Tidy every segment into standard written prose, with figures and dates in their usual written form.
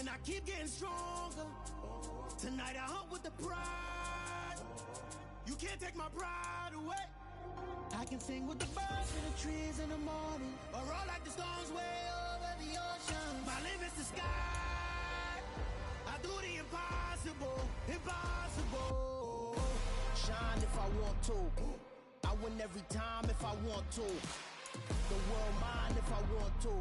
and I keep getting stronger. Tonight I hunt with the pride. You can't take my pride away. I can sing with the birds in the trees in the morning, or roll like the storms way over the ocean. My limit's the sky. I do the impossible, impossible. Shine if I want to. I win every time if I want to. The world mine if I want to.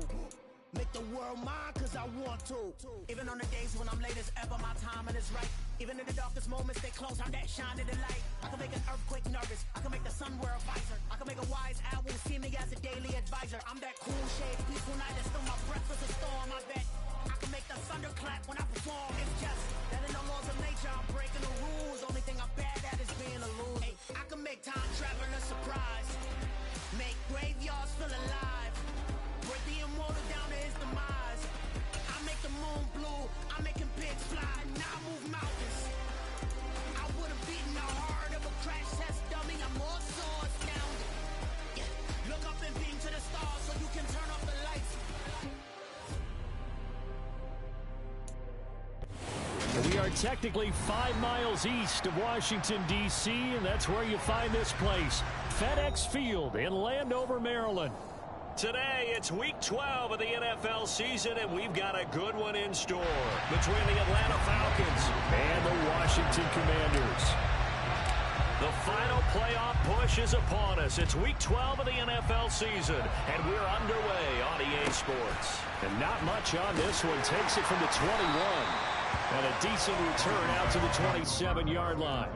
Make the world mine cause I want to. Even on the days when I'm late as ever, my timing is right. Even in the darkest moments, stay close, I'm that shining the light. I can make an earthquake nervous, I can make the sun wear a visor. I can make a wise owl see me as a daily advisor. I'm that cool shade, peaceful night that's still my breath is a storm, I bet. I can make the thunder clap when I perform. It's just that in the laws of nature, I'm breaking the rules. Only thing I'm bad at is being a loser. Hey, I can make time travel a surprise. Make graveyards feel alive. Break the immortal down to his demise. I make the moon blue, I'm making pigs fly. Now I move mountains. I would've beaten the heart of a crash test dummy. I'm more so astounded. Yeah. Look up and beam to the stars so you can turn off the lights. We are technically 5 miles east of Washington, D.C., and that's where you find this place, FedEx Field in Landover, Maryland. Today, it's Week 12 of the NFL season, and we've got a good one in store between the Atlanta Falcons and the Washington Commanders. The final playoff push is upon us. It's Week 12 of the NFL season, and we're underway on EA Sports. And not much on this one. Takes it from the 21. And a decent return out to the 27-yard line.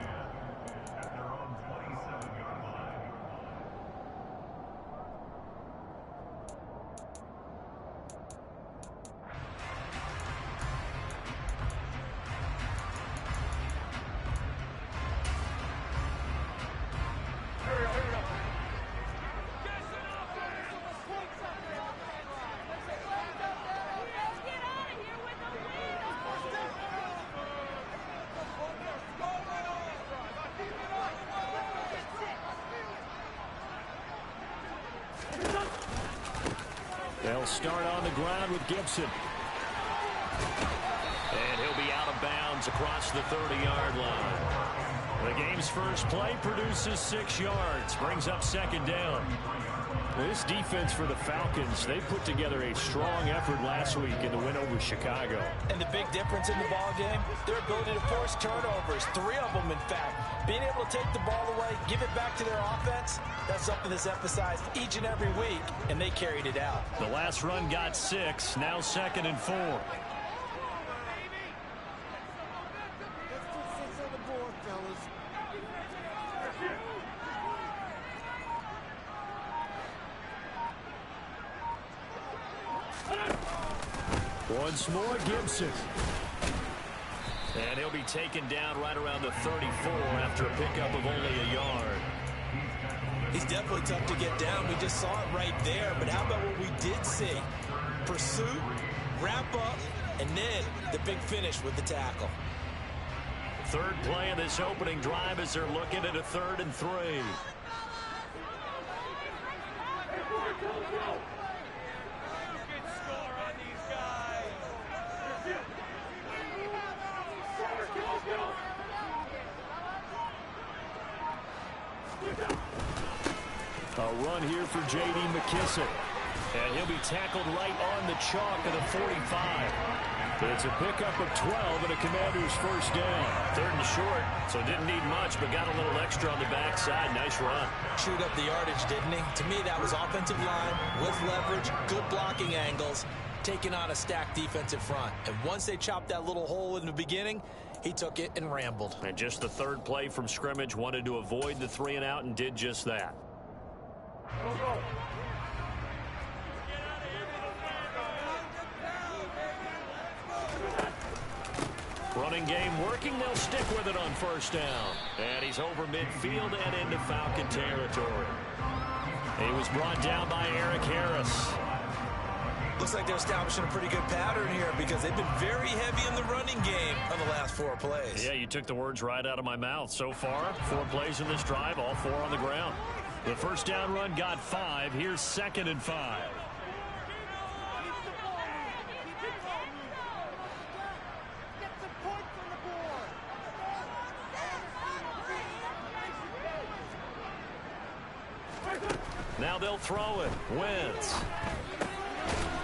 They'll start on the ground with Gibson. And he'll be out of bounds across the 30-yard line. The game's first play produces 6 yards, brings up second down. This defense for the Falcons, they put together a strong effort last week in the win over Chicago. And the big difference in the ball game, their ability to force turnovers, 3 of them in fact. Being able to take the ball away, give it back to their offense, that's something that's emphasized each and every week, and they carried it out. The last run got 6, now 2nd and 4. Let's put 6 on the board, fellas. Once more, Gibson. And he'll be taken down right around the 34 after a pickup of only a yard. He's definitely tough to get down. We just saw it right there. But how about what we did see? Pursuit, wrap up, and then the big finish with the tackle. Third play of this opening drive as they're looking at a 3rd and 3. A run here for J.D. McKissick. And he'll be tackled right on the chalk of the 45. It's a pickup of 12 and a Commander's first down. 3rd and short, so didn't need much, but got a little extra on the backside. Nice run. Chewed up the yardage, didn't he? To me, that was offensive line with leverage, good blocking angles, taking on a stacked defensive front. And once they chopped that little hole in the beginning, he took it and rambled. And just the 3rd play from scrimmage, wanted to avoid the 3 and out and did just that. Running game working. They'll stick with it on first down. And he's over midfield and into Falcon territory. He was brought down by Eric Harris. Looks like they're establishing a pretty good pattern here because they've been very heavy in the running game on the last 4 plays. Yeah, you took the words right out of my mouth. So far, 4 plays in this drive, all 4 on the ground. The first down run got 5. Here's 2nd and 5. Now they'll throw it. Wentz.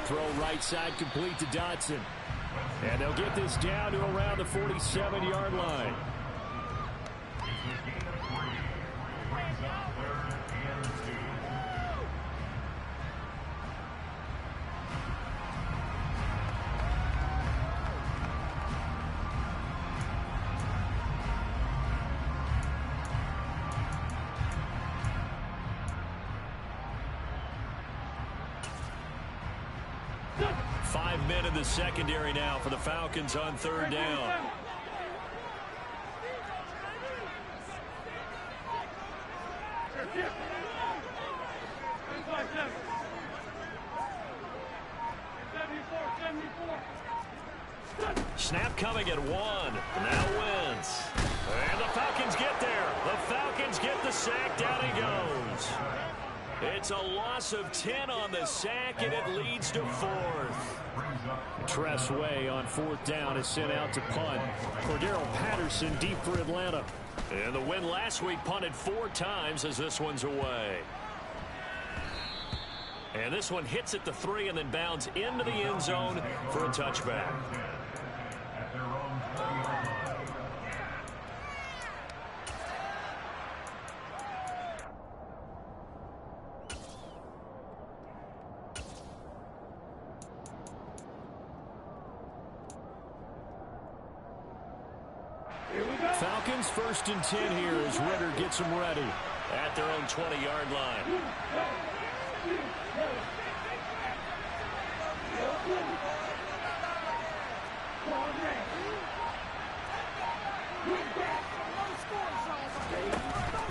Throw right side complete to Dotson. And they'll get this down to around the 47-yard line. Five men in the secondary now for the Falcons on third down. Snap coming at 1. Now Wentz. And the Falcons get there. The Falcons get the sack. Down he goes. It's a loss of 10 on the sack, and it leads to 4th. Tress Way on 4th down is sent out to punt. Cordero Patterson deep for Atlanta. And the win last week punted 4 times as this one's away. And this one hits at the 3 and then bounds into the end zone for a touchback. Falcons 1st and 10 here as Ritter gets them ready. At their own 20-yard line.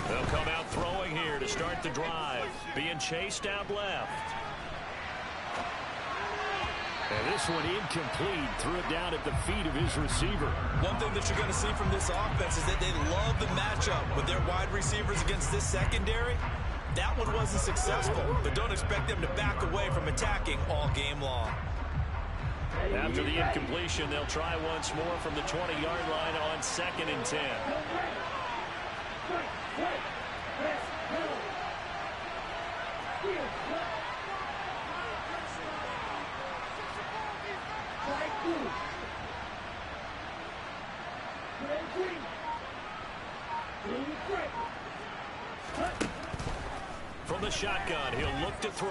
They'll come out throwing here to start the drive. Being chased out left. And this one incomplete. Threw it down at the feet of his receiver. One thing that you're going to see from this offense is that they love the matchup with their wide receivers against this secondary. That one wasn't successful, but don't expect them to back away from attacking all game long. After the incompletion, they'll try once more from the 20-yard line on 2nd and 10. From the shotgun, he'll look to throw.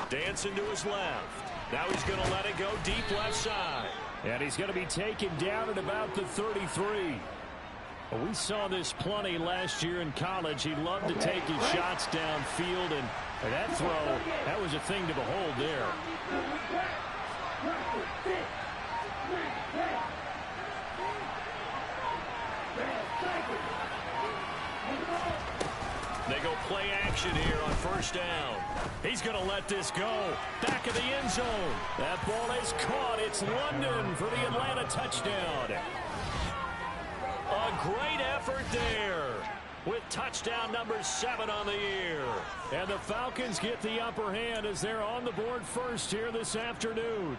Dancing to his left. Now he's going to let it go deep left side. And he's going to be taken down at about the 33. Well, we saw this plenty last year in college. He loved to take his shots downfield, and that throw, that was a thing to behold there. They go play action here on 1st down. He's going to let this go. Back of the end zone. That ball is caught. It's London for the Atlanta touchdown. A great effort there with touchdown number 7 on the year. And the Falcons get the upper hand as they're on the board first here this afternoon.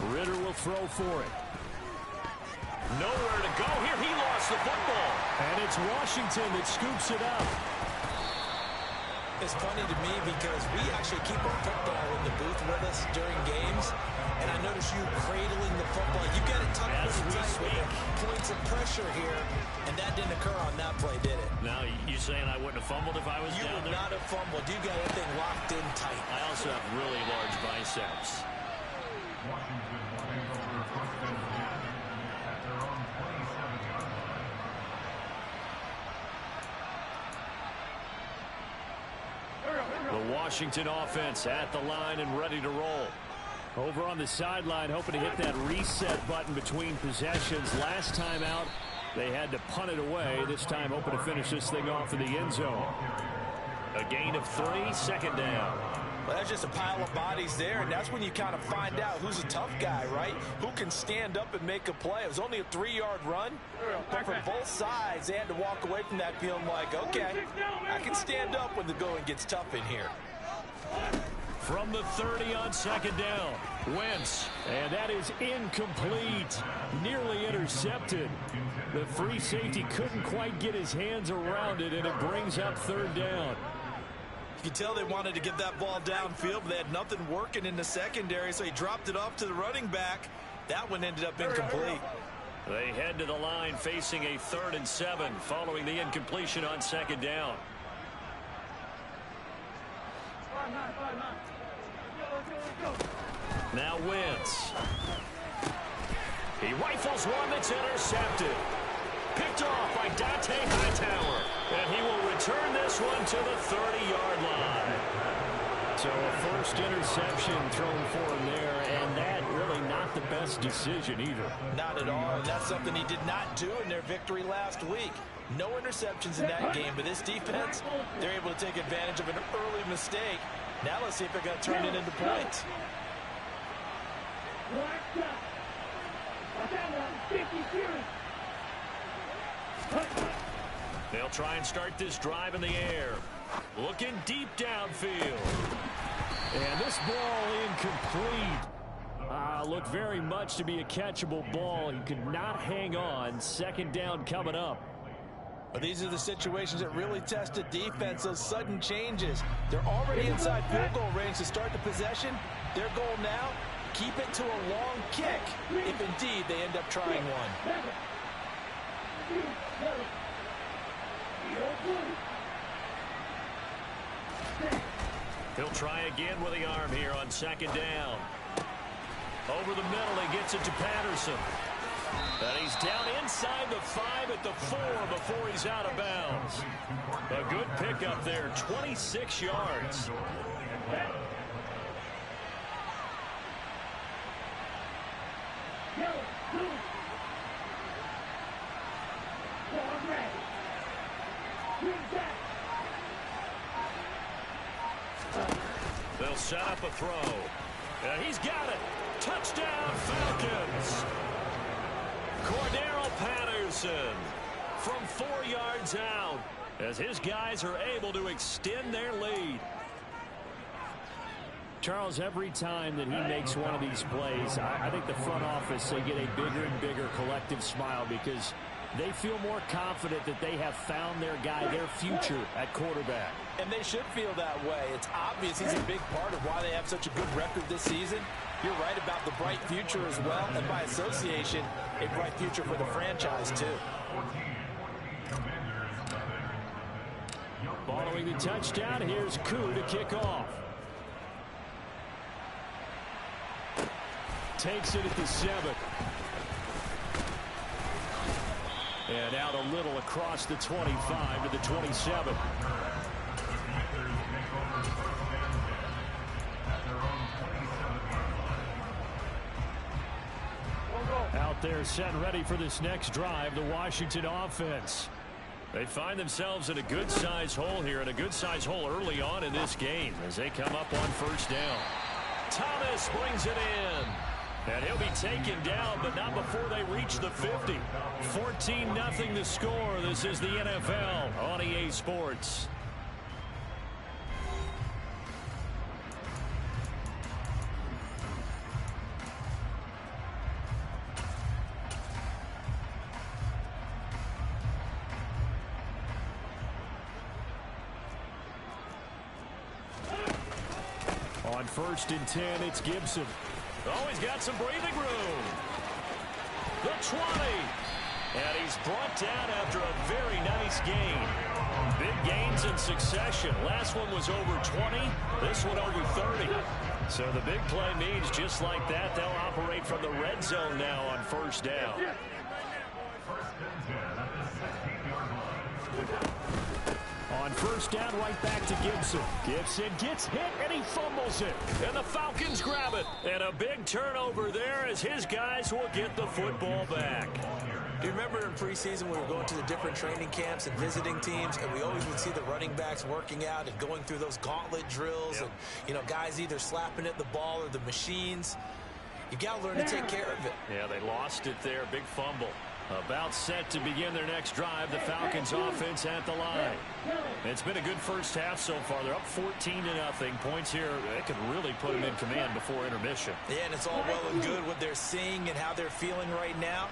Ritter will throw for it. Nowhere to go here. He lost the football. And it's Washington that scoops it up. It's funny to me because we actually keep a football in the booth with us during games. And I notice you cradling the football. You got it tucked pretty tight with points of pressure here. And that didn't occur on that play, did it? Now, you saying I wouldn't have fumbled if I was You down would there? not have fumbled. You got that thing locked in tight. I also have really large biceps. The Washington offense at the line and ready to roll. Over on the sideline, hoping to hit that reset button between possessions. Last time out, they had to punt it away. This time, hoping to finish this thing off in the end zone. A gain of 3, 2nd down. Well, that's just a pile of bodies there, and that's when you kind of find out who's a tough guy, right? Who can stand up and make a play. It was only a 3-yard run, but for both sides, they had to walk away from that feeling like, okay, I can stand up when the going gets tough in here. From the 30 on second down, Wentz, and that is incomplete, nearly intercepted. The free safety couldn't quite get his hands around it, and it brings up third down. You can tell they wanted to get that ball downfield, but they had nothing working in the secondary, so he dropped it off to the running back. That one ended up incomplete. They head to the line facing a 3rd and 7 following the incompletion on second down. Now Wentz. He rifles one that's intercepted. Picked off by Dante Hightower. And he will return this one to the 30-yard line. So a first interception thrown for him there, and that really not the best decision either. Not at all, and that's something he did not do in their victory last week. No interceptions in that game, but this defense, they're able to take advantage of an early mistake. Now let's see if they're going to turn it into points. They'll try and start this drive in the air. Looking deep downfield. And this ball incomplete. Looked very much to be a catchable ball. He could not hang on. Second down coming up. But these are the situations that really test the defense, those sudden changes. They're already inside field goal range to start the possession. Their goal now, keep it to a long kick, if indeed they end up trying one. He'll try again with the arm here on second down. Over the middle, he gets it to Patterson. And he's down inside the 5 at the 4 before he's out of bounds. A good pickup there, 26 yards. They'll set up a throw. And he's got it. Touchdown, Falcons. Cordero Patterson from 4 yards out as his guys are able to extend their lead. Charles, every time that he makes one of these plays, I think the front office, they get a bigger and bigger collective smile because they feel more confident that they have found their guy, their future at quarterback. And they should feel that way. It's obvious he's a big part of why they have such a good record this season. You're right about the bright future as well, and by association, a bright future for the franchise too. Following the touchdown, here's Koo to kick off. Takes it at the 7. And out a little across the 25 to the 27. Out there set and ready for this next drive, the Washington offense. They find themselves in a good-sized hole here, and a good-sized hole early on in this game as they come up on first down. Thomas brings it in. And he'll be taken down, but not before they reach the 50. 14-0 the score. This is the NFL on EA Sports. On 1st and 10, it's Gibson. Oh, he's got some breathing room. The 20. And he's brought down after a very nice gain. Big gains in succession. Last one was over 20. This one over 30. So the big play means just like that, they'll operate from the red zone now on first down. On first down, right back to Gibson. Gibson gets hit, and he fumbles it. And the Falcons grab it. And a big turnover there as his guys will get the football back. Do you remember in preseason we were going to the different training camps and visiting teams, and we always would see the running backs working out and going through those gauntlet drills, and, you know, guys either slapping at the ball or the machines. You got to learn to take care of it. Yeah, they lost it there. Big fumble. About set to begin their next drive. The Falcons offense at the line. It's been a good first half so far. They're up 14-0. Points here, they could really put them in command before intermission. Yeah, and it's all well and good what they're seeing and how they're feeling right now.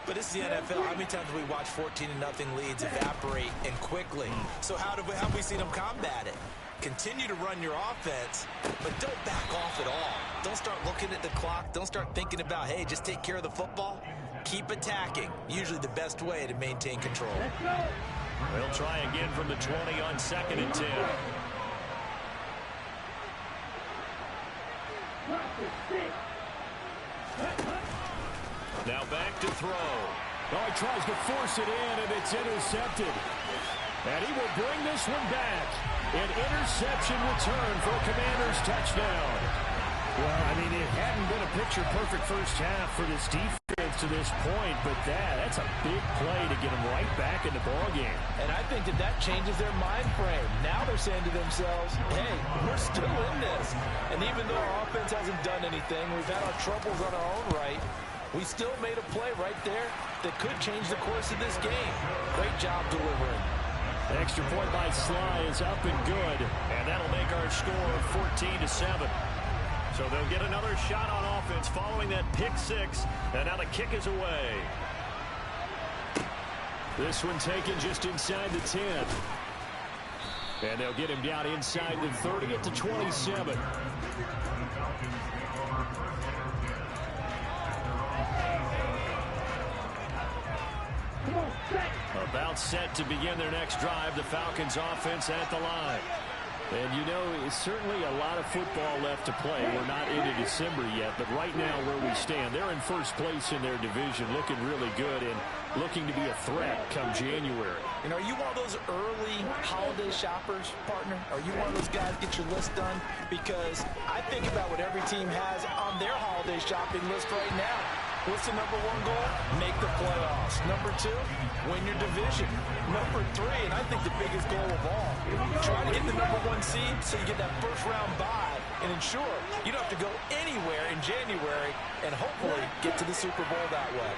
But it's the NFL. How many times have we watched 14-0 leads evaporate and quickly? So how have we seen them combat it? Continue to run your offense, but don't back off at all. Don't start looking at the clock. Don't start thinking about, hey, just take care of the football. Keep attacking. Usually the best way to maintain control. They'll try again from the 20 on 2nd and 10. Now back to throw. Oh, he tries to force it in, and it's intercepted. And he will bring this one back. An interception return for a Commanders touchdown. Well, I mean, it hadn't been a picture-perfect first half for this defense to this point, but that's a big play to get them right back in the ballgame. And I think that changes their mind frame. Now they're saying to themselves, hey, we're still in this. And even though our offense hasn't done anything, we've had our troubles on our own right, we still made a play right there that could change the course of this game. Great job delivering. Extra point by Sly is up and good, and that'll make our score 14-7. So they'll get another shot on offense following that pick six, and now the kick is away. This one taken just inside the 10. And they'll get him down inside the 30 at the 27. About set to begin their next drive. The Falcons offense at the line. And you know, it's certainly a lot of football left to play. We're not into December yet, but right now where we stand, they're in first place in their division, looking really good and looking to be a threat come January. And are you one of those early holiday shoppers, partner? Are you one of those guys get your list done? Because I think about what every team has on their holiday shopping list right now. What's the number one goal? Make the playoffs. Number two, win your division. Number three, and I think the biggest goal of all, try to get the number one seed so you get that first round bye and ensure you don't have to go anywhere in January and hopefully get to the Super Bowl that way.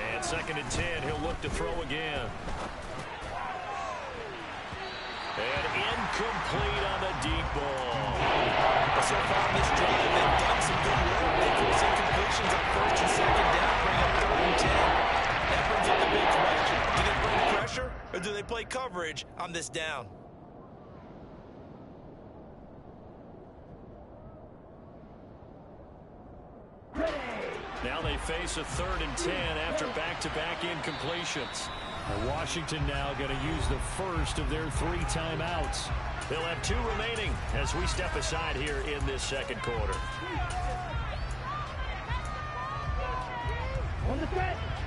And 2nd and 10, he'll look to throw again. And incomplete on the deep ball. So far in this drive, they've done some good work. They force incompletions on 1st and 2nd down, bring up 3rd and 10. That brings up the big question. Do they bring pressure or do they play coverage on this down? Now they face a 3rd and 10 after back-to-back incompletions. Washington now going to use the first of their 3 timeouts. They'll have 2 remaining as we step aside here in this second quarter.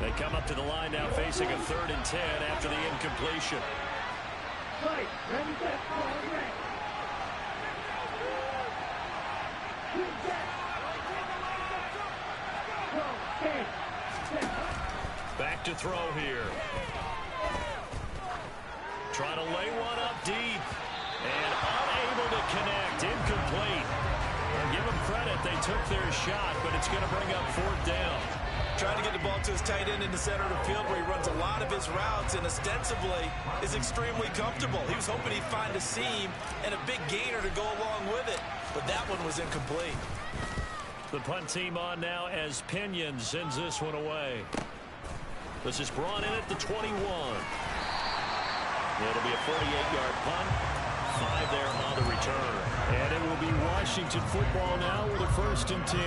They come up to the line now facing a 3rd and 10 after the incompletion. Back to throw here. Trying to lay one up deep. And unable to connect. Incomplete. Well, give them credit. They took their shot, but it's going to bring up 4th down. Trying to get the ball to his tight end in the center of the field where he runs a lot of his routes and ostensibly is extremely comfortable. He was hoping he'd find a seam and a big gainer to go along with it, but that one was incomplete. The punt team on now as Pinion sends this one away. This is brought in at the 21. It'll be a 48-yard punt. 5 there on the return. And it will be Washington football now with a 1st and 10.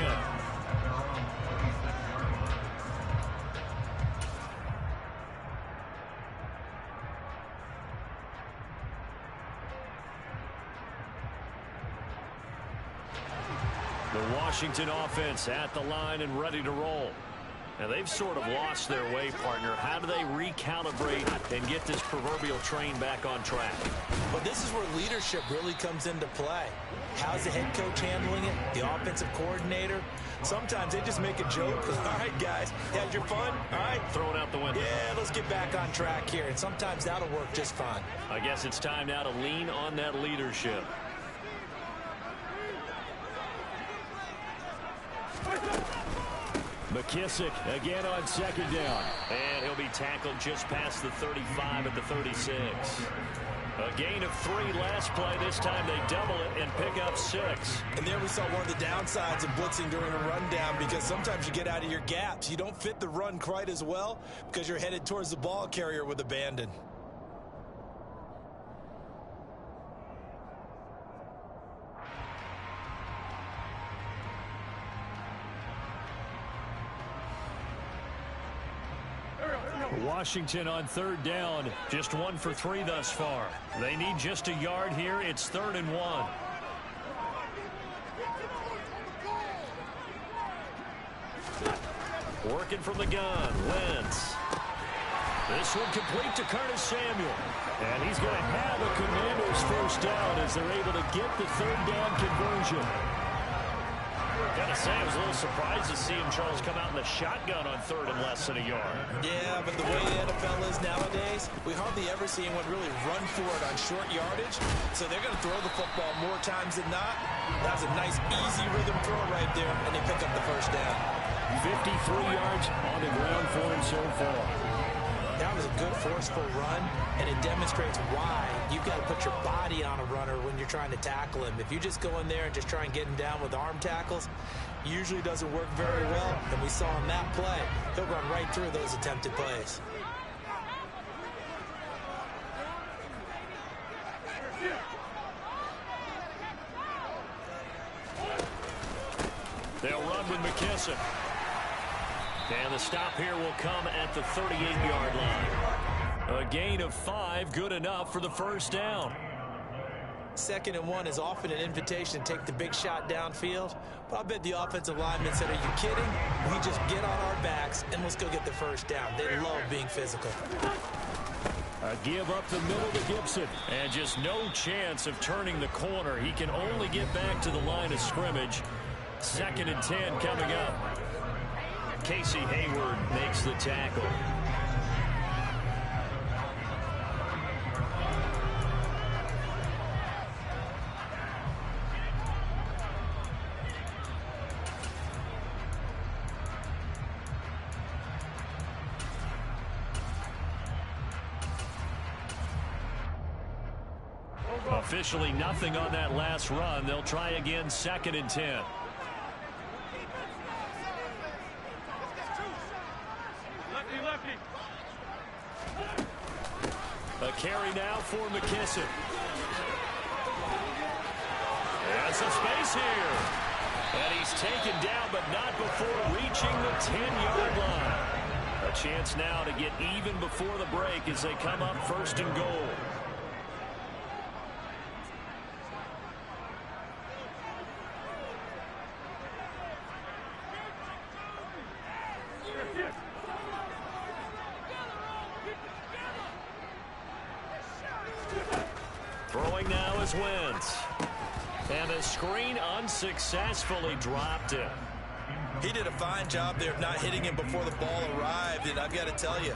The Washington offense at the line and ready to roll. And they've sort of lost their way, partner. How do they recalibrate and get this proverbial train back on track? Well, this is where leadership really comes into play. How's the head coach handling it? The offensive coordinator? Sometimes they just make a joke. All right, guys, had your fun? All right. Throw it out the window. Yeah, let's get back on track here. And sometimes that'll work just fine. I guess it's time now to lean on that leadership. McKissick again on second down. And he'll be tackled just past the 35 at the 36. A gain of 3 last play. This time they double it and pick up 6. And there we saw one of the downsides of blitzing during a rundown, because sometimes you get out of your gaps. You don't fit the run quite as well because you're headed towards the ball carrier with abandon. Washington on third down, just 1 for 3 thus far. They need just a yard here. It's 3rd and 1. Working from the gun, Wentz. This one complete to Curtis Samuel. And he's going to have a Commander's first down as they're able to get the 3rd down conversion. Gotta say, I was a little surprised to see him, Charles, come out in the shotgun on 3rd and less than a yard. Yeah, but the way the NFL is nowadays, we hardly ever see anyone really run for it on short yardage. So they're going to throw the football more times than not. That was a nice, easy rhythm throw right there, and they pick up the first down. 53 yards on the ground for him so far. That was a good, forceful run, and it demonstrates why you've got to put your body on a runner when you're trying to tackle him. If you just go in there and just try and get him down with arm tackles, usually doesn't work very well, and we saw on that play, he'll run right through those attempted plays. They'll run with McKissick. And the stop here will come at the 38-yard line. A gain of 5, good enough for the first down. 2nd and 1 is often an invitation to take the big shot downfield. But I bet the offensive lineman said, are you kidding? We just get on our backs and let's go get the first down. They love being physical. A give up the middle to Gibson. And just no chance of turning the corner. He can only get back to the line of scrimmage. 2nd and 10 coming up. Casey Hayward makes the tackle. Officially nothing on that last run. They'll try again, 2nd and 10. A carry now for McKissick. There's some space here. And he's taken down, but not before reaching the 10-yard line. A chance now to get even before the break as they come up 1st and goal. Throwing now is Wentz. And a screen unsuccessfully dropped him. He did a fine job there of not hitting him before the ball arrived, and I've got to tell you,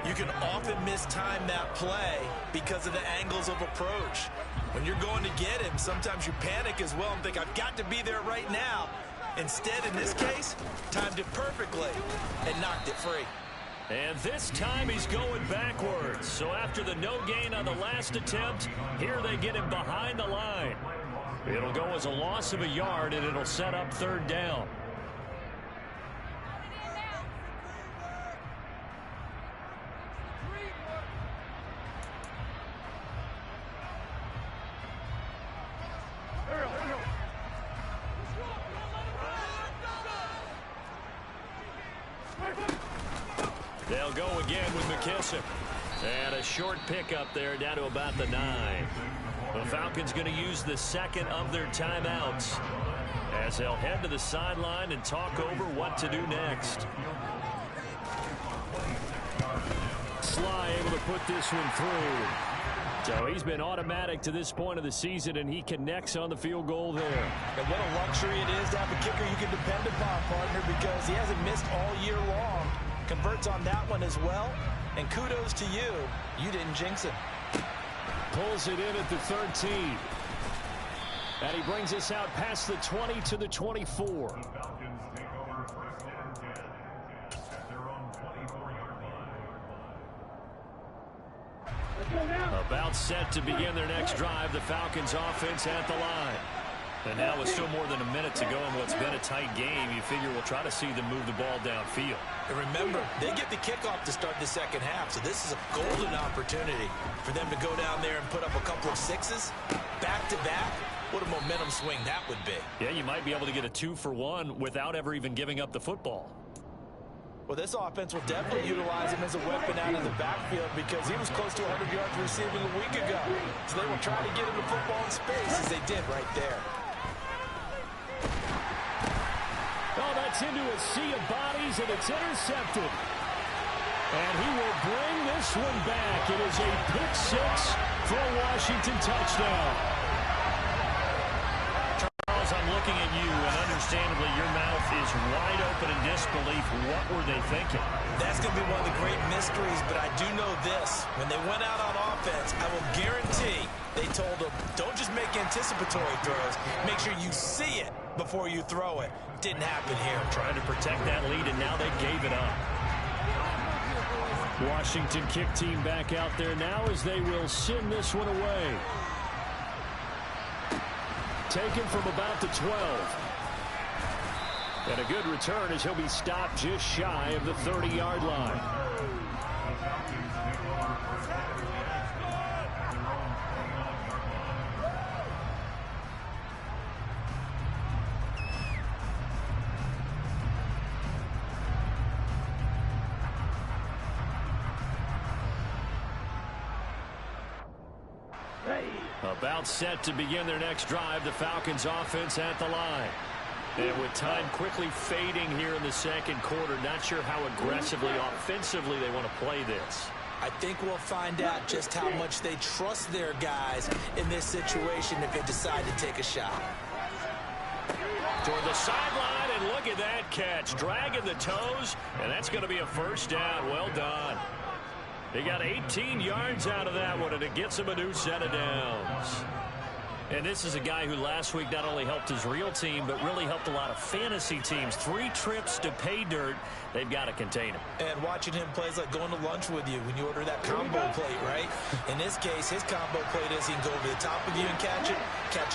you can often mistime that play because of the angles of approach. When you're going to get him, sometimes you panic as well and think, I've got to be there right now. Instead, in this case, timed it perfectly and knocked it free. And this time he's going backwards. So after the no gain on the last attempt, here they get him behind the line. It'll go as a loss of a yard, and it'll set up 3rd down. They'll go again with McKissick. And a short pickup there down to about the 9. The Falcons going to use the 2nd of their timeouts as they'll head to the sideline and talk over what to do next. Sly able to put this one through. So he's been automatic to this point of the season, and he connects on the field goal there. And what a luxury it is to have a kicker you can depend upon, partner, because he hasn't missed all year long. Converts on that one as well. And kudos to you. You didn't jinx it. Pulls it in at the 13. And he brings us out past the 20 to the 24. About set to begin their next drive, the Falcons offense at the line. And now with still more than a minute to go in what's been a tight game, you figure we'll try to see them move the ball downfield. And remember, they get the kickoff to start the second half, so this is a golden opportunity for them to go down there and put up a couple of sixes back-to-back. What a momentum swing that would be. Yeah, you might be able to get a 2-for-1 without ever even giving up the football. Well, this offense will definitely utilize him as a weapon out of the backfield because he was close to 100 yards receiving a week ago. So they will try to get him the football in space as they did right there. Oh, that's into a sea of bodies, and it's intercepted. And he will bring this one back. It is a pick six for a Washington touchdown. Charles, I'm looking at you, and understandably, your mouth is wide open in disbelief. What were they thinking? That's going to be one of the great mysteries, but I do know this. When they went out on offense, I will guarantee they told them, don't just make anticipatory throws. Make sure you see it before you throw it. Didn't happen here. Trying to protect that lead, and now they gave it up. Washington kick team back out there now as they will send this one away. Taken from about the 12. And a good return as he'll be stopped just shy of the 30-yard line. About set to begin their next drive, the Falcons offense at the line. And with time quickly fading here in the second quarter, not sure how aggressively, offensively they want to play this. I think we'll find out just how much they trust their guys in this situation if they decide to take a shot. Toward the sideline, and look at that catch. Dragging the toes, and that's going to be a first down. Well done. They got 18 yards out of that one, and it gets him a new set of downs. And this is a guy who last week not only helped his real team, but really helped a lot of fantasy teams. 3 trips to pay dirt. They've got to contain him. And watching him play is like going to lunch with you when you order that combo plate, right? In this case, his combo plate is he can go over the top of you and catch it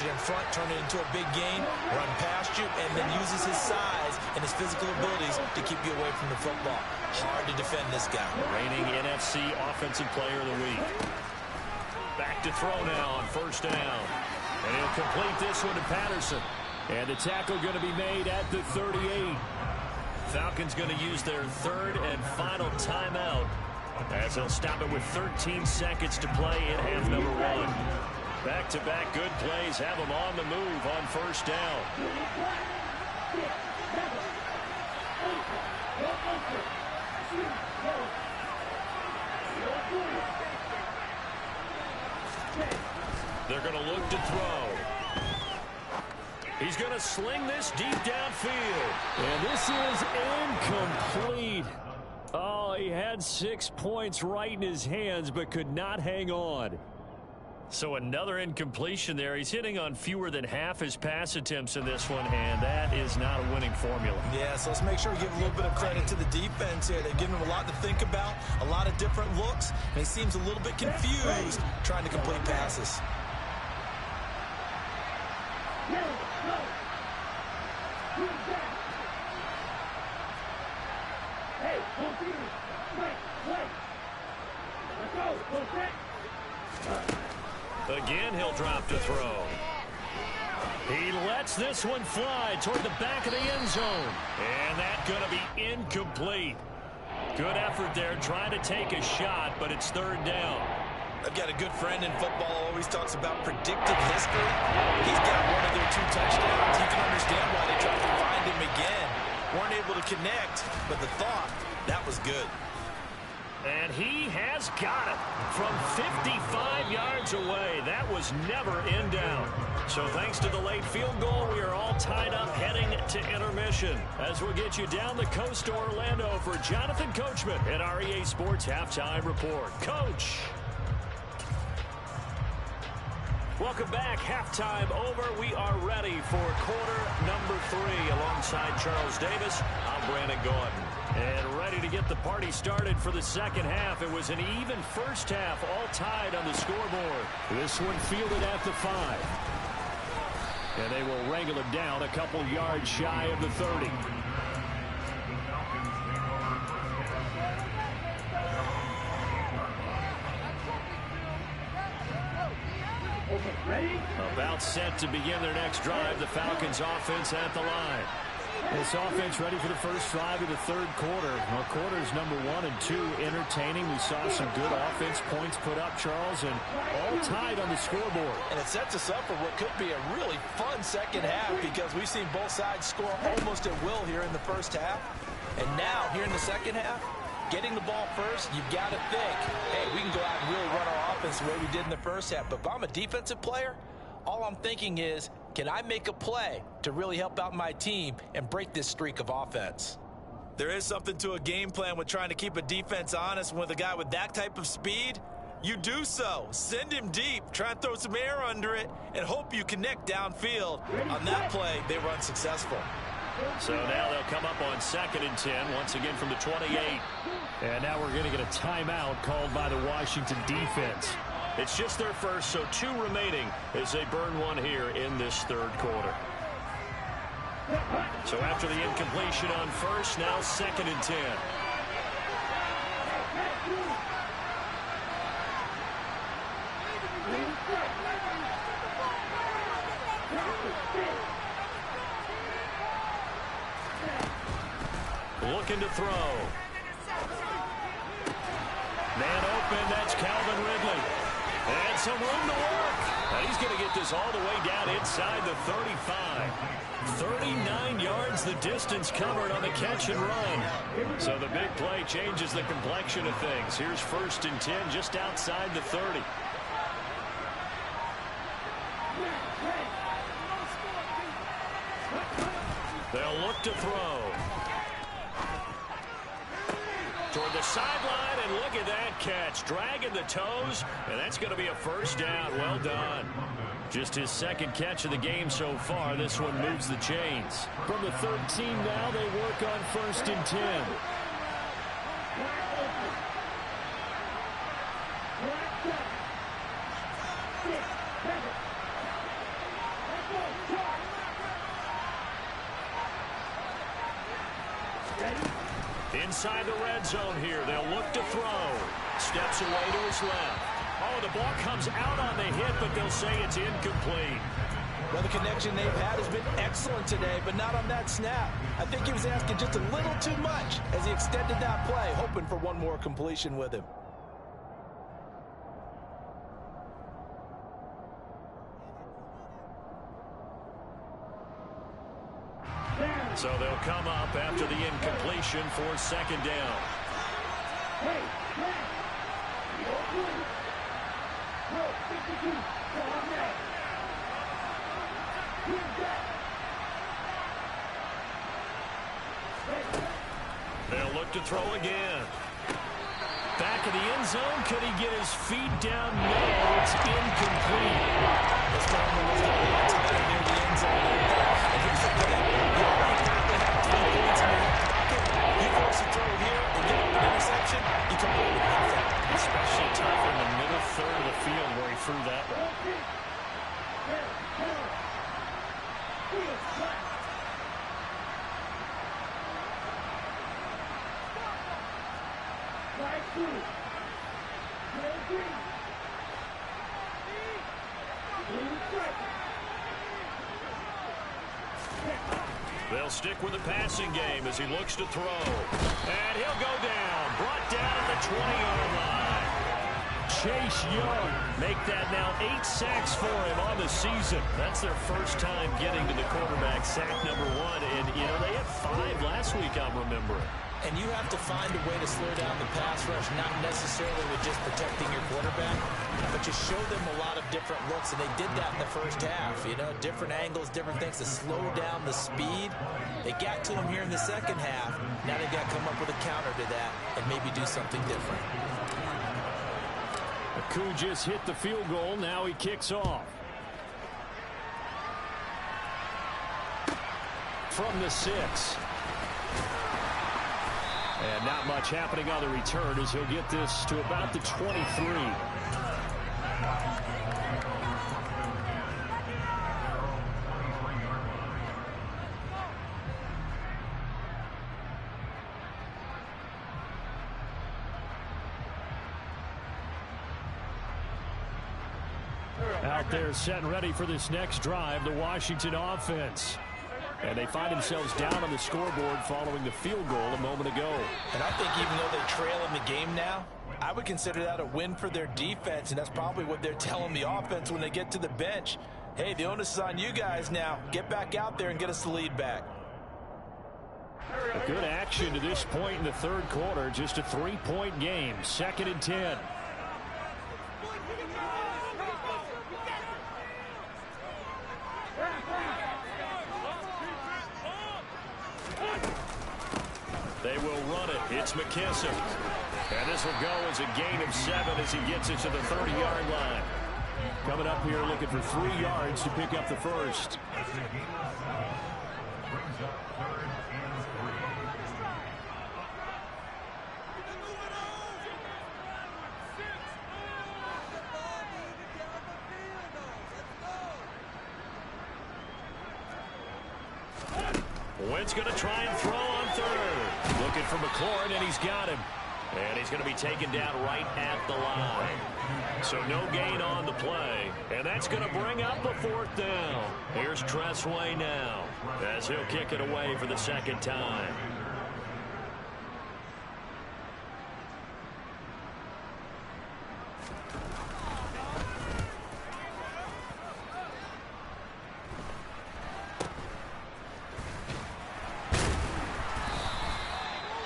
in front, turn it into a big gain, run past you, and then uses his size and his physical abilities to keep you away from the football. Hard to defend this guy. Reigning NFC Offensive Player of the Week. Back to throw now on first down. And he'll complete this one to Patterson. And the tackle going to be made at the 38. Falcons going to use their third and final timeout as they'll stop it with 13 seconds to play in half number 1. Back-to-back good plays have them on the move on first down. They're going to look to throw. He's going to sling this deep downfield. And this is incomplete. Oh, he had 6 points right in his hands, but could not hang on. So another incompletion there. He's hitting on fewer than half his pass attempts in this one, and that is not a winning formula. Yeah, so let's make sure we give a little bit of credit to the defense here. They've given him a lot to think about, a lot of different looks, and he seems a little bit confused trying to complete passes. Again, he'll drop to throw. He lets this one fly toward the back of the end zone. And that's going to be incomplete. Good effort there, trying to take a shot, but it's third down. I've got a good friend in football, always talks about predictive history. He's got one of their 2 touchdowns. You can understand why they tried to find him again. Weren't able to connect, but the thought, that was good. And he has got it from 55 yards away. That was never in doubt. So thanks to the late field goal, we are all tied up heading to intermission. As we'll get you down the coast to Orlando for Jonathan Coachman at our EA Sports Halftime Report. Coach. Welcome back. Halftime over. We are ready for quarter number 3 alongside Charles Davis. I'm Brandon Gordon. And ready to get the party started for the second half. It was an even first half, all tied on the scoreboard. This one fielded at the 5. And they will wrangle it down a couple yards shy of the 30. About set to begin their next drive. The Falcons offense at the line. This offense ready for the first drive of the third quarter. Well, quarters number 1 and 2 entertaining. We saw some good offense points put up, Charles, and all tied on the scoreboard. And it sets us up for what could be a really fun second half because we've seen both sides score almost at will here in the first half. And now, here in the second half, getting the ball first, you've got to think, hey, we can go out and really run our offense the way we did in the first half. But if I'm a defensive player, all I'm thinking is, can I make a play to really help out my team and break this streak of offense? There is something to a game plan with trying to keep a defense honest. With a guy with that type of speed, you do so. Send him deep, try and throw some air under it, and hope you connect downfield. On that play, they were unsuccessful. So now they'll come up on 2nd and 10, once again from the 28. And now we're going to get a timeout called by the Washington defense. It's just their first, so 2 remaining as they burn one here in this third quarter. So after the incompletion on first, now 2nd and 10. Looking to throw. Man open, that's Calvin Ridley. And some room to work. And he's going to get this all the way down inside the 35. 39 yards the distance covered on the catch and run. So the big play changes the complexion of things. Here's 1st and 10 just outside the 30. They'll look to throw. Toward the sideline, and look at that catch. Dragging the toes, and that's going to be a first down. Well done. Just his 2nd catch of the game so far. This one moves the chains. From the 13 now, they work on 1st and 10. Inside the red zone here. They'll look to throw. Steps away to his left. Oh, the ball comes out on the hit, but they'll say it's incomplete. Well, the connection they've had has been excellent today, but not on that snap. I think he was asking just a little too much as he extended that play, hoping for one more completion with him. So they'll come up after the incompletion for 2nd down. They'll look to throw again. Back of the end zone. Could he get his feet down? No, it's incomplete. This one was the one time near the end zone. And here's the thing. You already currently have 10 points in your pocket. You force a throw here and get up an interception, you come away with nothing. Especially tough in the middle third of the field where he threw that one. They'll stick with the passing game as he looks to throw. And he'll go down. Brought down at the 20-yard line. Chase Young make that now 8 sacks for him on the season. That's their first time getting to the quarterback, sack number 1. And, you know, they had 5 last week, I'm remembering. And you have to find a way to slow down the pass rush, not necessarily with just protecting your quarterback, but you show them a lot of different looks, and they did that in the first half. You know, different angles, different things to slow down the speed. They got to him here in the second half. Now they've got to come up with a counter to that and maybe do something different. Aku just hit the field goal. Now he kicks off. From the 6. And not much happening on the return as he'll get this to about the 23. Out there set and ready for this next drive, the Washington offense. And they find themselves down on the scoreboard following the field goal a moment ago. And I think even though they trail in the game now, I would consider that a win for their defense, and that's probably what they're telling the offense when they get to the bench. Hey, the onus is on you guys now. Get back out there and get us the lead back. A good action to this point in the third quarter. Just a 3-point game. 2nd and 10. They will run it. It's McKissick. And this will go as a gain of 7 as he gets it to the 30-yard line. Coming up here looking for 3 yards to pick up the first. Wentz going to try and throw on third. Looking for McLaurin, and he's got him. And he's going to be taken down right at the line. So no gain on the play. And that's going to bring up a 4th down. Here's Tressway now as he'll kick it away for the 2nd time.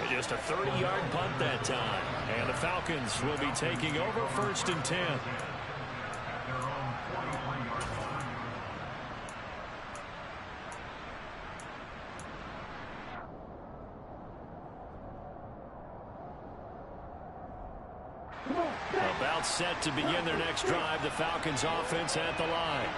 Just a 30-yard punt that time. And the Falcons will be taking over 1st and 10. About set to begin their next drive. The Falcons offense at the line.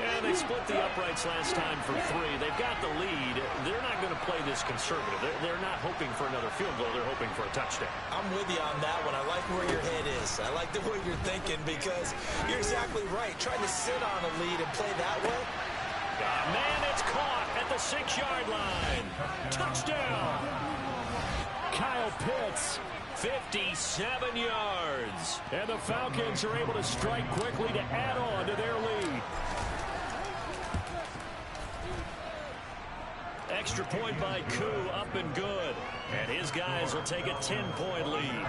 And they split the uprights last time for 3. They've got the lead. They're not going to play this conservative. They're not hoping for another field goal. They're hoping for a touchdown. I'm with you on that one. I like where your head is. I like the way you're thinking because you're exactly right. Trying to sit on a lead and play that way. Man, it's caught at the 6-yard line. Touchdown. Kyle Pitts. 57 yards. And the Falcons are able to strike quickly to add on to their lead. Extra point by Koo, up and good. And his guys will take a 10-point lead.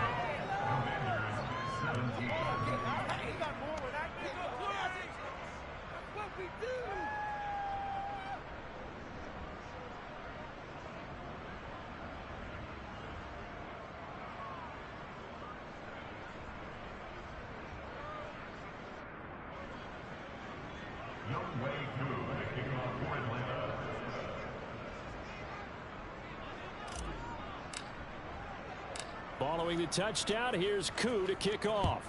Following the touchdown, here's Koo to kick off.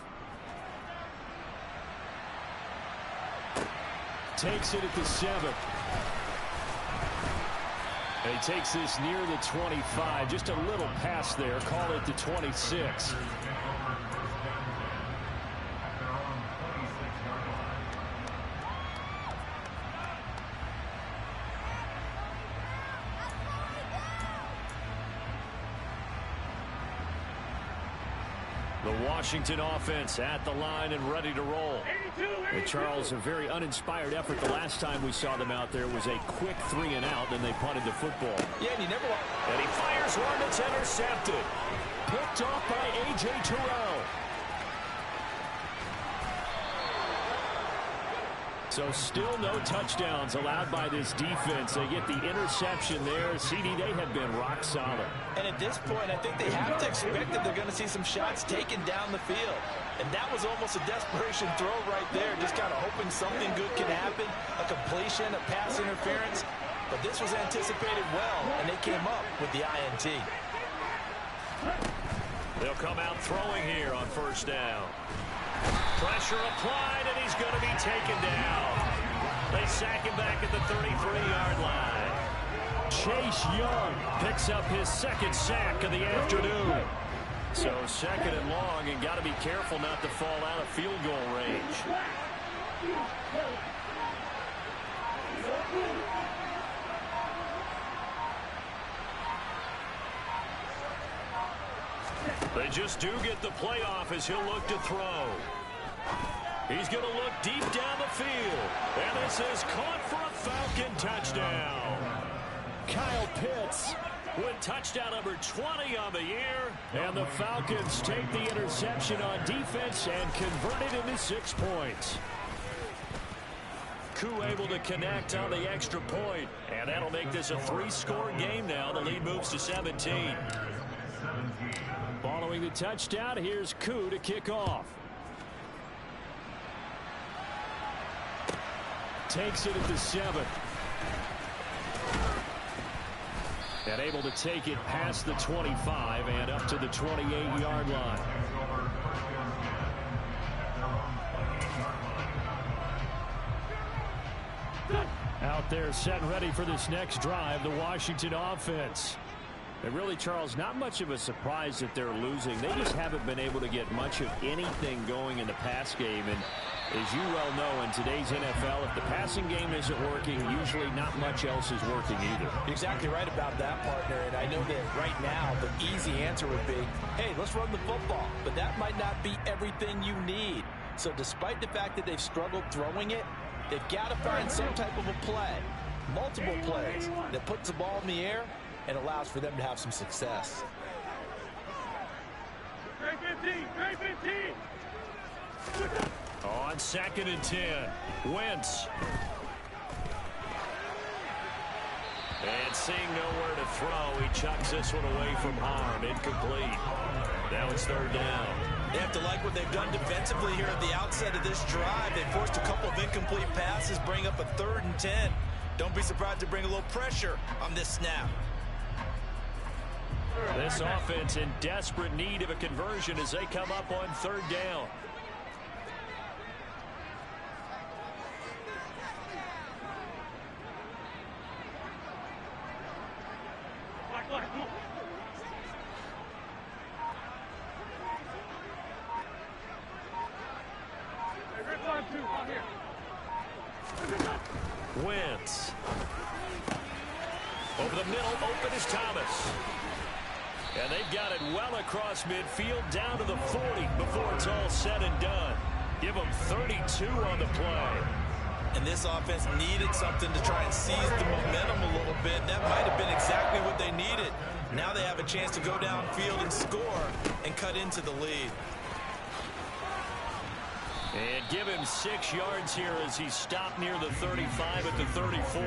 Takes it at the 7. And he takes this near the 25. Just a little pass there. Call it the 26. The Washington offense at the line and ready to roll. And Charles, a very uninspired effort. The last time we saw them out there was a quick 3 and out, then they punted the football. Yeah, and he fires one that's intercepted. Picked off by A.J. Terrell. So still no touchdowns allowed by this defense. They get the interception there. CD, they have been rock solid. And at this point, I think they have to expect that they're going to see some shots taken down the field. And that was almost a desperation throw right there, just kind of hoping something good can happen, a completion, a pass interference. But this was anticipated well, and they came up with the INT. They'll come out throwing here on first down. Pressure applied, and he's going to be taken down. They sack him back at the 33-yard line. Chase Young picks up his second sack of the afternoon. So second and long, and got to be careful not to fall out of field goal range. They just do get the playoff as he'll look to throw. He's going to look deep down the field. And this is caught for a Falcon touchdown. Kyle Pitts with touchdown number 20 on the year. And the Falcons take the interception on defense and convert it into 6 points. Koo able to connect on the extra point. And that'll make this a 3-score game now. The lead moves to 17. Following the touchdown, here's Koo to kick off. Takes it at the 7. And able to take it past the 25 and up to the 28-yard line. Out there set and ready for this next drive, the Washington offense. And really, Charles, not much of a surprise that they're losing. They just haven't been able to get much of anything going in the pass game. And as you well know, in today's NFL, if the passing game isn't working, usually not much else is working either. You're exactly right about that, partner. And I know that right now the easy answer would be, hey, let's run the football. But that might not be everything you need. So despite the fact that they've struggled throwing it, they've got to find some type of a play, multiple plays, that puts the ball in the air and allows for them to have some success. Great 15, great 15. On 2nd and 10, Wentz. And seeing nowhere to throw, he chucks this one away from harm. Incomplete. Now it's 3rd down. They have to like what they've done defensively here at the outset of this drive. They forced a couple of incomplete passes, bring up a 3rd and 10. Don't be surprised to bring a little pressure on this snap. This offense in desperate need of a conversion as they come up on 3rd down. Wentz. Over the middle, open is Thomas. And they've got it well across midfield down to the 40 before it's all said and done. Give them 32 on the play. And this offense needed something to try and seize the momentum a little bit. That might have been exactly what they needed. Now they have a chance to go downfield and score and cut into the lead. And give him 6 yards here as he stopped near the 35 at the 34.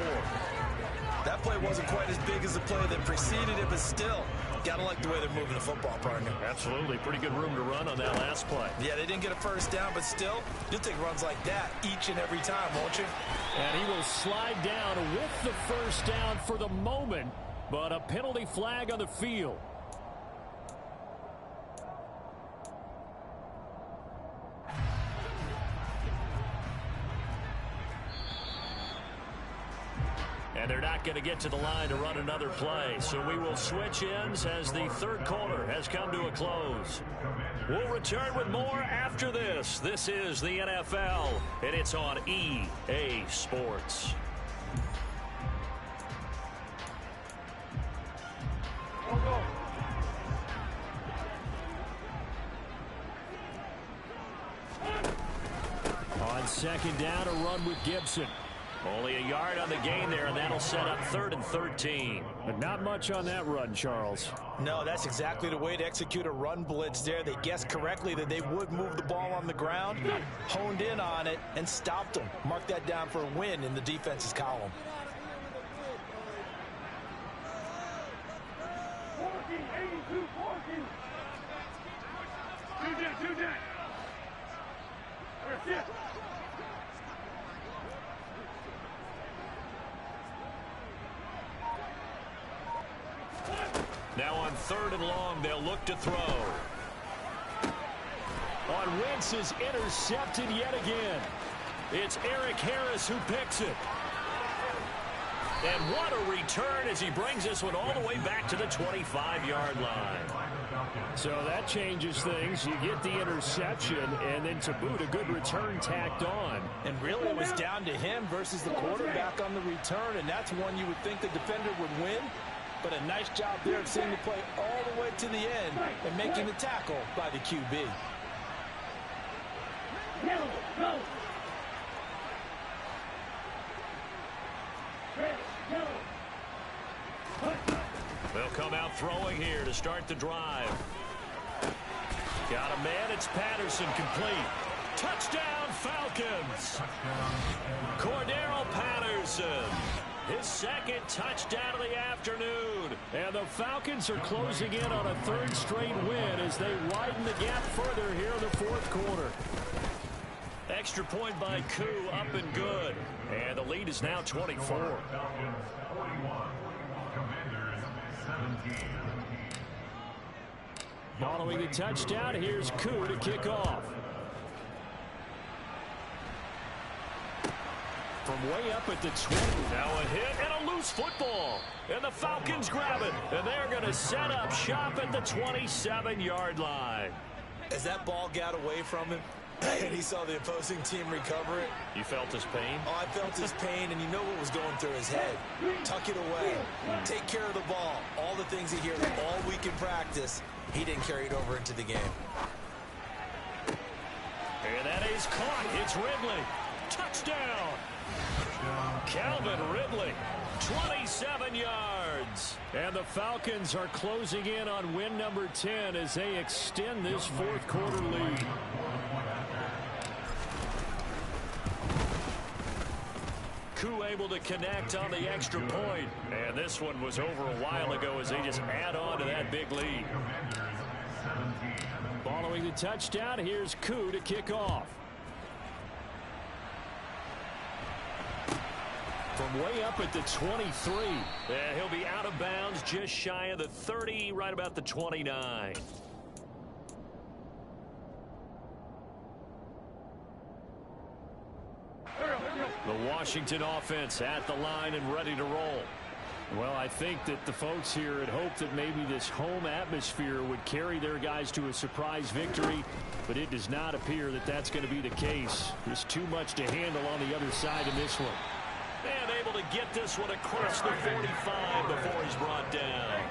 That play wasn't quite as big as the play that preceded it, but still, gotta like the way they're moving the football, partner. Absolutely. Pretty good room to run on that last play. Yeah, they didn't get a first down, but still, you'll take runs like that each and every time, won't you? And he will slide down with the first down for the moment, but a penalty flag on the field. And they're not going to get to the line to run another play. So we will switch ends as the 3rd quarter has come to a close. We'll return with more after this. This is the NFL, and it's on EA Sports. On 2nd down, a run with Gibson. Only a yard on the gain there, and that'll set up 3rd and 13. But not much on that run, Charles. No, that's exactly the way to execute a run blitz there. They guessed correctly that they would move the ball on the ground, honed in on it, and stopped them. Mark that down for a win in the defense's column. Now on 3rd and long, they'll look to throw. On Wentz is intercepted yet again. It's Eric Harris who picks it. And what a return as he brings this one all the way back to the 25-yard line. So that changes things. You get the interception, and then to boot, a good return tacked on. And really, it was down to him versus the quarterback on the return, and that's one you would think the defender would win. But a nice job there of seeing the play all the way to the end and making the tackle by the QB. They'll come out throwing here to start the drive. Got a man, it's Patterson, complete. Touchdown, Falcons! Cordero Patterson, his 2nd touchdown of the afternoon. And the Falcons are closing in on a 3rd straight win as they widen the gap further here in the 4th quarter. Extra point by Koo, up and good. And the lead is now 24. Following the touchdown, here's Koo to kick off. From way up at the 20. Now a hit and a loose football. And the Falcons grab it. And they're going to set up shop at the 27-yard line. As that ball got away from him, and he saw the opposing team recover it. You felt his pain? Oh, I felt his pain, and you know what was going through his head. Tuck it away. Take care of the ball. All the things he hears all week in practice, he didn't carry it over into the game. And that is caught. It's Ridley. Touchdown. Calvin Ridley, 27 yards. And the Falcons are closing in on win number 10 as they extend this 4th quarter lead. Koo able to connect on the extra point. And this one was over a while ago as they just add on to that big lead. Following the touchdown, here's Koo to kick off. From way up at the 23. Yeah, he'll be out of bounds just shy of the 30, right about the 29. The Washington offense at the line and ready to roll. Well, I think that the folks here had hoped that maybe this home atmosphere would carry their guys to a surprise victory, but it does not appear that that's going to be the case. There's too much to handle on the other side in this one. And able to get this one across the 45 before he's brought down.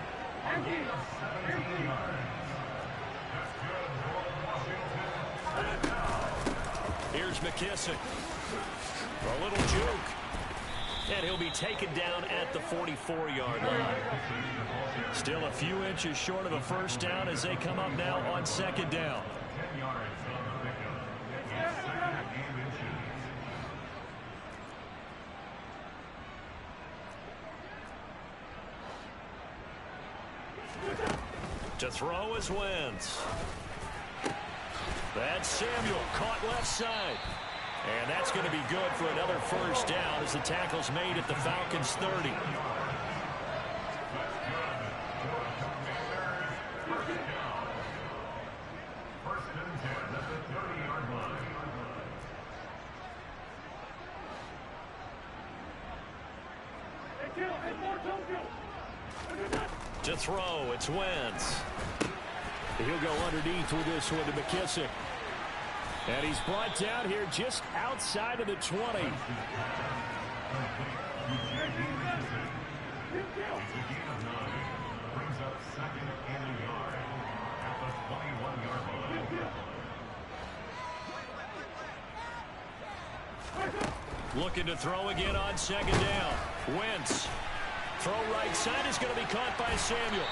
Here's McKissick. A little juke. And he'll be taken down at the 44-yard line. Still a few inches short of a first down as they come up now on 2nd down. To throw is Wentz. That's Samuel, caught left side. And that's going to be good for another first down as the tackle's made at the Falcons' 30. To throw, it's Wentz. He'll go underneath with this one to McKissick. And he's brought down here just outside of the 20. Looking to throw again on second down. Wentz. Throw right side is going to be caught by Samuel.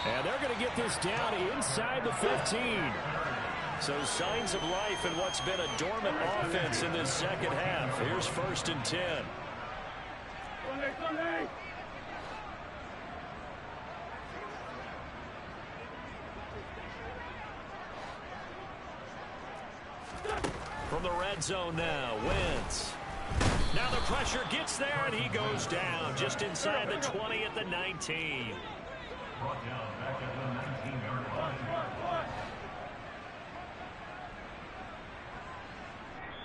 And they're going to get this down inside the 15. So signs of life in what's been a dormant offense in this second half. Here's 1st and 10. From the red zone now, Wentz. Now the pressure gets there, and he goes down just inside the 20 at the 19.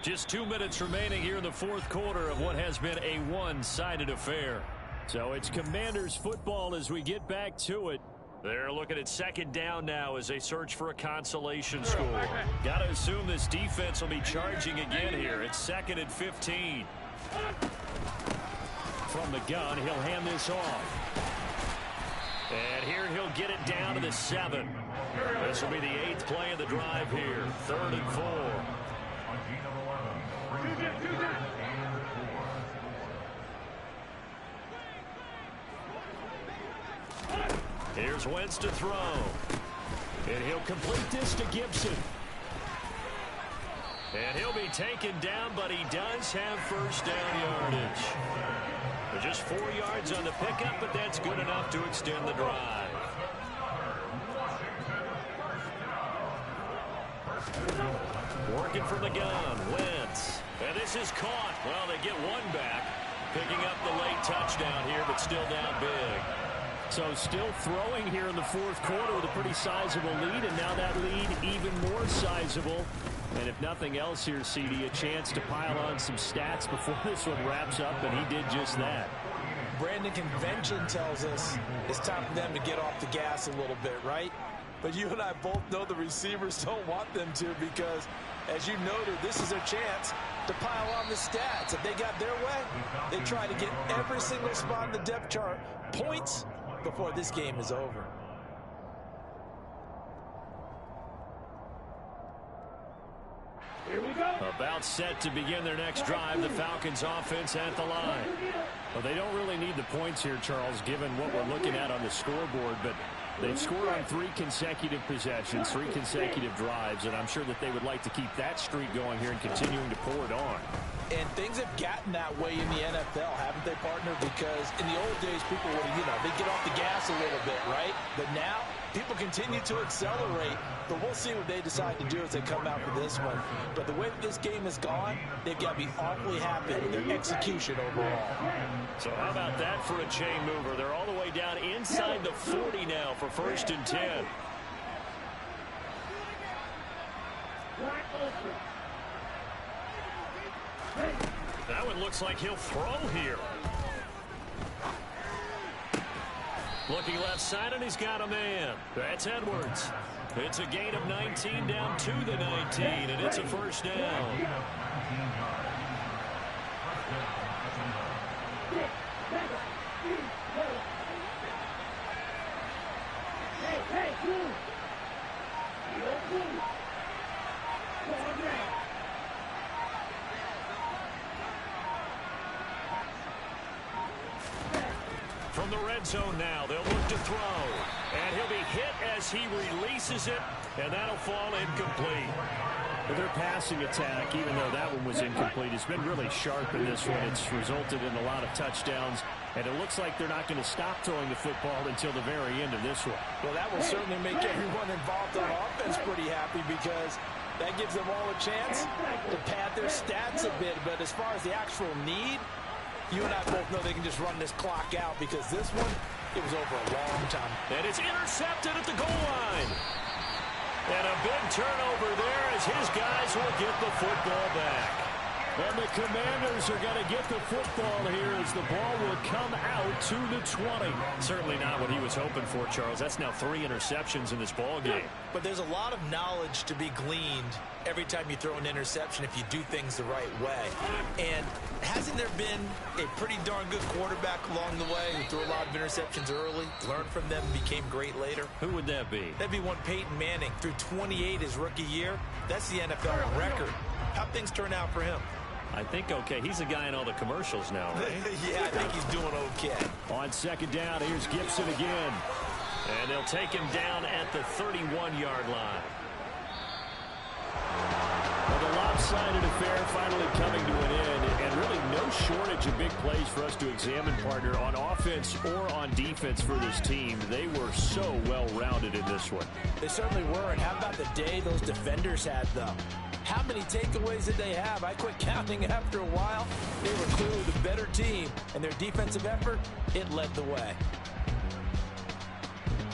Just 2 minutes remaining here in the fourth quarter of what has been a one-sided affair. So it's Commanders football as we get back to it. They're looking at second down now as they search for a consolation score. Got to assume this defense will be charging again here. It's 2nd and 15. From the gun, he'll hand this off. And here he'll get it down to the 7. This will be the 8th play of the drive here. 3rd and 4. Here's Wentz to throw. And he'll complete this to Gibson. And he'll be taken down, but he does have first down yardage. Just 4 yards on the pickup, but that's good enough to extend the drive. Working from the gun, Wentz. And this is caught. Well, they get one back. Picking up the late touchdown here, but still down big. So still throwing here in the fourth quarter with a pretty sizable lead, and now that lead even more sizable. And if nothing else here, CD, a chance to pile on some stats before this one wraps up, and he did just that. Brandon, convention tells us it's time for them to get off the gas a little bit, right? But you and I both know the receivers don't want them to, because, as you noted, this is their chance to pile on the stats. If they got their way, they try to get every single spot in the depth chart points before this game is over. Here we go. About set to begin their next drive, the Falcons offense at the line. Well, they don't really need the points here, Charles, given what we're looking at on the scoreboard, but they've scored on 3 consecutive possessions, 3 consecutive drives, and I'm sure that they would like to keep that streak going here and continuing to pour it on. And things have gotten that way in the NFL, haven't they, partner? Because in the old days, people would, they'd get off the gas a little bit, right? But now, people continue to accelerate. But we'll see what they decide to do as they come out for this one. But the way that this game has gone, they've got to be awfully happy with their execution overall. So how about that for a chain mover? They're all the way down inside the 40 now for 1st and 10. That one looks like he'll throw here. Looking left side, and he's got a man. That's Edwards. It's a gain of 19 down to the 19, and it's a first down. From the red zone now, they'll look to throw. And he'll be hit as he releases it, and that'll fall incomplete. But their passing attack, even though that one was incomplete, has been really sharp in this one. It's resulted in a lot of touchdowns, and it looks like they're not going to stop throwing the football until the very end of this one. Well, that will certainly make everyone involved on offense pretty happy, because that gives them all a chance to pad their stats a bit. But as far as the actual need, you and I both know they can just run this clock out, because this one, it was over a long time. And it's intercepted at the goal line. And a big turnover there as his guys will get the football back. And the Commanders are going to get the football here as the ball will come out to the 20. Certainly not what he was hoping for, Charles. That's now 3 interceptions in this ball game. But there's a lot of knowledge to be gleaned every time you throw an interception if you do things the right way. And hasn't there been a pretty darn good quarterback along the way who threw a lot of interceptions early, learned from them, and became great later? Who would that be? That'd be one Peyton Manning. Through 28 his rookie year. That's the NFL record. How'd things turn out for him? I think okay. He's the guy in all the commercials now, right? Yeah, I think he's doing okay. On second down, here's Gibson again. And they'll take him down at the 31-yard line. Well, the lopsided affair finally coming to an end, and really no shortage of big plays for us to examine, partner, on offense or on defense for this team. They were so well-rounded in this one. They certainly were, and how about the day those defenders had, though? How many takeaways did they have? I quit counting after a while. They were clearly the better team, and their defensive effort, it led the way.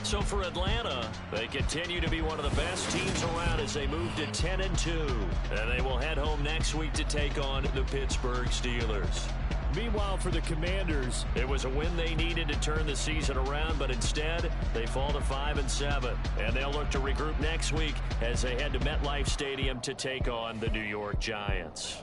So for Atlanta, they continue to be one of the best teams around as they move to 10-2. And they will head home next week to take on the Pittsburgh Steelers. Meanwhile, for the Commanders, it was a win they needed to turn the season around, but instead they fall to 5-7. And they'll look to regroup next week as they head to MetLife Stadium to take on the New York Giants.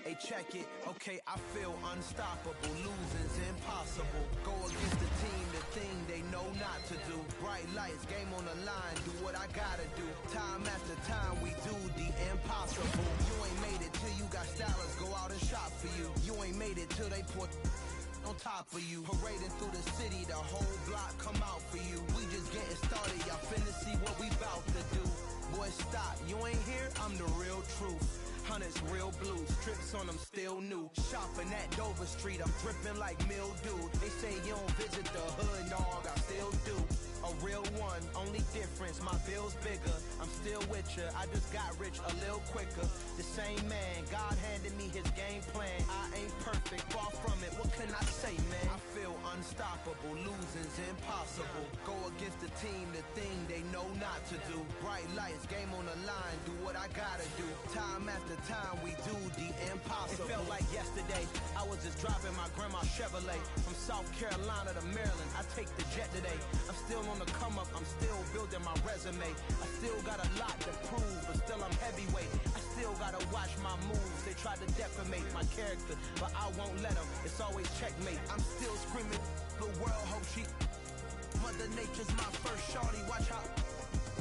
Hey, check it. Okay, I feel unstoppable. Losing's impossible. Go against the team, the thing they know not to do. Bright lights, game on the line. Do what I gotta do. Time after time, we do the impossible. You ain't made it till you got stylers go out and shop for you. You ain't made it till they put on top of you. Parading through the city, the whole block come out for you. We just getting started, y'all finna see what we bout to do. Boy, stop, you ain't here, I'm the real truth. Hunters, real blue, strips on them still new. Shopping at Dover Street, I'm dripping like mildew. They say you don't visit the hood, dog, I still do. A real one, only difference, my bill's bigger. I'm still with ya, I just got rich a little quicker. The same man, God handed me his game plan. I ain't perfect, far from it, what can I say, man? I feel unstoppable, losing's impossible. Go against the team, the thing they know not to do. Bright lights, game on the line, do what I gotta do. Time after time, we do the impossible. It felt like yesterday, I was just driving my grandma's Chevrolet. From South Carolina to Maryland, I take the jet today. I'm still on the come up, I'm still building my resume. I still got a lot to prove, but still I'm heavyweight. I still gotta watch my moves. They tried to defamate my character, but I won't let them. It's always checkmate. I'm still screaming, the world hope she. Mother Nature's my first shorty, watch how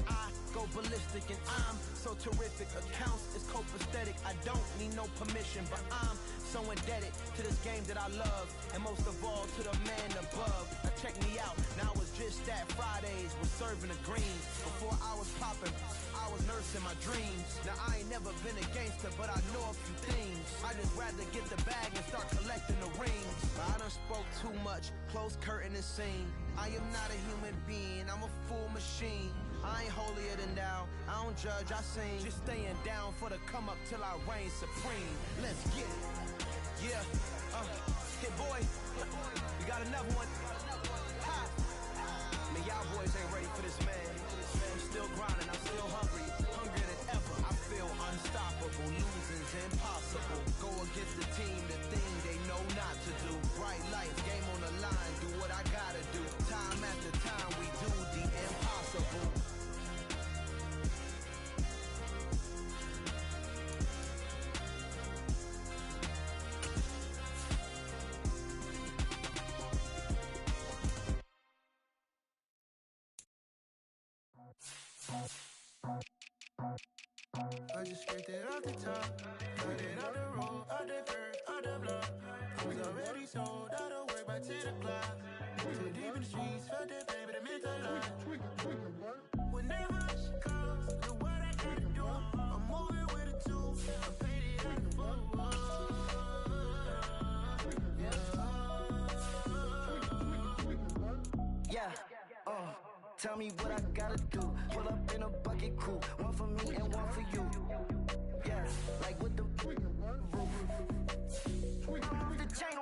I go ballistic, and I'm so terrific. Accounts is copacetic. I don't need no permission, but I'm so indebted to this game that I love, and most of all to the man above. Now check me out, now it's just that Fridays was serving the greens. Before I was popping, I was nursing my dreams. Now I ain't never been a gangster, but I know a few things. I just rather get the bag and start collecting the rings. But I done spoke too much, close curtain and scene. I am not a human being, I'm a full machine. I ain't holier than thou, I don't judge, I sing. Just staying down for the come up till I reign supreme. Let's get it. Yeah, hit boy, we got another one. Ha. Man, y'all boys ain't ready for this, man. I'm still grinding, I'm still hungry, hungrier than ever. I feel unstoppable, losing's impossible. Go against the team, the thing they know not to do. Bright lights, game on the line, do what I gotta do. Time after time, we do the impossible. I just scraped it off the top, cut it off the road, off the curb, off the block. I was already sold, out of work by 10 o'clock. Too deep in the streets, felt that baby, that meant a lot. Whenever she calls, look what I gotta do. I'm moving with a two, I'm painted on the board. Yeah, tell me what I gotta do. Pull up in a bucket crew, one for me and one for you. Yeah, like with the roof. The chain